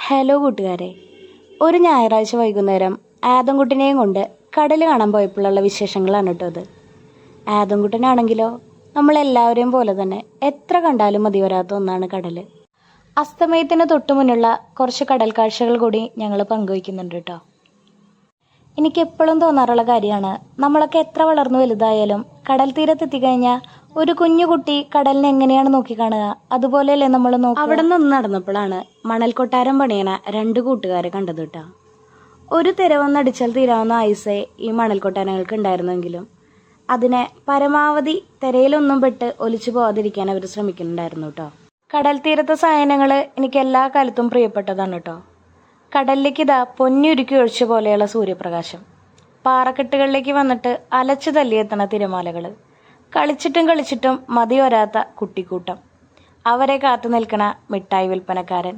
Hello കൂട്ടുകാരെ, ഒരു ഞായറാഴ്ച വൈകുന്നേരം ആദംകുട്ടനെയും കൊണ്ട് കടൽ കാണാൻ പോയപ്പോഴുള്ള വിശേഷങ്ങളാണ് കേട്ടോ അത്. ആദംകുട്ടനാണെങ്കിലോ നമ്മളെല്ലാവരെയും പോലെ തന്നെ എത്ര കണ്ടാലും മതി വരാത്ത ഒന്നാണ് കടൽ. അസ്തമയത്തിന് തൊട്ടു മുന്നുള്ള കുറച്ച് കടൽ കാഴ്ചകൾ കൂടി ഞങ്ങൾ പങ്കുവയ്ക്കുന്നുണ്ട് കേട്ടോ. എനിക്ക് എപ്പോഴും തോന്നാറുള്ള കാര്യമാണ്, നമ്മളൊക്കെ എത്ര വളർന്നു വലുതായാലും കടൽ തീരത്തെത്തിക്കഴിഞ്ഞാൽ ഒരു കുഞ്ഞു കുട്ടി കടലിനെ എങ്ങനെയാണ് നോക്കിക്കാണുക, അതുപോലെയല്ലേ നമ്മൾ നോക്കുക. അവിടെ നിന്ന് നടന്നപ്പോഴാണ് മണൽ കൊട്ടാരം പണിയണ രണ്ട് കൂട്ടുകാരെ കണ്ടത് കേട്ടോ. ഒരു തിരവന്നടിച്ചാൽ തീരാവുന്ന ആയുസേ ഈ മണൽ കൊട്ടാരങ്ങൾക്ക് ഉണ്ടായിരുന്നെങ്കിലും അതിനെ പരമാവധി തിരയിലൊന്നും പെട്ട് ഒലിച്ചു പോകാതിരിക്കാൻ അവർ ശ്രമിക്കുന്നുണ്ടായിരുന്നു കേട്ടോ. കടൽ തീരത്തെ സായനങ്ങൾ എനിക്ക് എല്ലാ കാലത്തും പ്രിയപ്പെട്ടതാണ് കേട്ടോ. കടലിലേക്ക് ഇതാ പൊന്നുരുക്കി ഒഴിച്ച പോലെയുള്ള സൂര്യപ്രകാശം, പാറക്കെട്ടുകളിലേക്ക് വന്നിട്ട് അലച്ചു തല്ലിയെത്തണ തിരമാലകൾ, കളിച്ചിട്ടും മതി വരാത്ത കുട്ടിക്കൂട്ടം, അവരെ കാത്തു നിൽക്കണ മിഠായി വിൽപ്പനക്കാരൻ,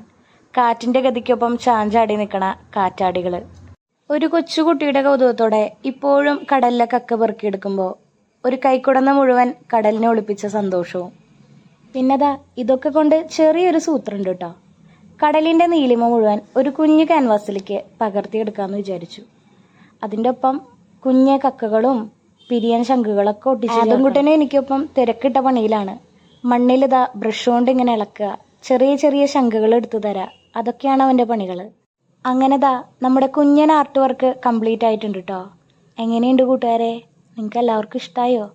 കാറ്റിൻ്റെ ഗതിക്കൊപ്പം ചാഞ്ചാടി നിൽക്കണ കാറ്റാടികൾ. ഒരു കൊച്ചുകുട്ടിയുടെ കൗതുകത്തോടെ ഇപ്പോഴും കടലിലെ കക്ക പെറുക്കിയെടുക്കുമ്പോൾ ഒരു കൈക്കുടന്ന മുഴുവൻ കടലിനെ ഒളിപ്പിച്ച സന്തോഷവും. പിന്നെതാ ഇതൊക്കെ കൊണ്ട് ചെറിയൊരു സൂത്രമുണ്ട് കേട്ടോ. കടലിൻ്റെ നീലിമ മുഴുവൻ ഒരു കുഞ്ഞു ക്യാൻവാസിലേക്ക് പകർത്തിയെടുക്കാമെന്ന് വിചാരിച്ചു. അതിൻ്റെ ഒപ്പം കുഞ്ഞു കക്കകളും പിരിയൻ ശംഖുകളൊക്കെ ഒട്ടിച്ച് ആദംകുട്ടനും എനിക്കൊപ്പം തിരക്കിട്ട പണിയിലാണ്. മണ്ണിലിതാ ബ്രഷ് കൊണ്ട് ഇങ്ങനെ ഇളക്കുക, ചെറിയ ചെറിയ ശംഖുകൾ എടുത്തു തരാം, അതൊക്കെയാണ് അവൻ്റെ പണികൾ. അങ്ങനെതാ നമ്മുടെ കുഞ്ഞൻ ആർട്ട് വർക്ക് കംപ്ലീറ്റ് ആയിട്ടുണ്ട് കേട്ടോ. എങ്ങനെയുണ്ട് കൂട്ടുകാരെ, നിങ്ങൾക്ക് എല്ലാവർക്കും ഇഷ്ടമായോ?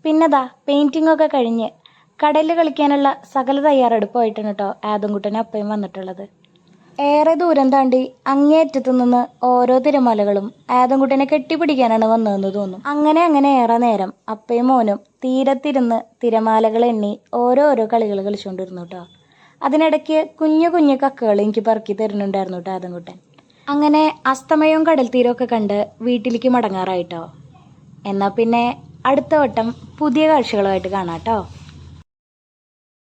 പിന്നെതാ പെയിൻറ്റിംഗ് ഒക്കെ കഴിഞ്ഞ് കടലിൽ കളിക്കാനുള്ള സകല തയ്യാറെടുപ്പായിട്ടാണ് കേട്ടോ ആദംകുട്ടനും അപ്പയും വന്നിട്ടുള്ളത്. ഏറെ ദൂരം താണ്ടി അങ്ങേയറ്റത്തു നിന്ന് ഓരോ തിരമാലകളും ആദംകുട്ടനെ കെട്ടിപ്പിടിക്കാനാണ് വന്നതെന്ന് തോന്നും. അങ്ങനെ ഏറെ നേരം അപ്പയും മോനും തീരത്തിരുന്ന് തിരമാലകൾ എണ്ണി ഓരോരോ കളികൾ കളിച്ചുകൊണ്ടിരുന്നു കേട്ടോ. അതിനിടയ്ക്ക് കുഞ്ഞു കുഞ്ഞു കക്കകൾ എനിക്ക് പറക്കി തരുന്നുണ്ടായിരുന്നു കേട്ടോ ആദംകുട്ടൻ. അങ്ങനെ അസ്തമയവും കടൽ തീരമൊക്കെ കണ്ട് വീട്ടിലേക്ക് മടങ്ങാറായിട്ടോ. എന്നാൽ പിന്നെ അടുത്ത വട്ടം പുതിയ കാഴ്ചകളുമായിട്ട് കാണാം കേട്ടോ.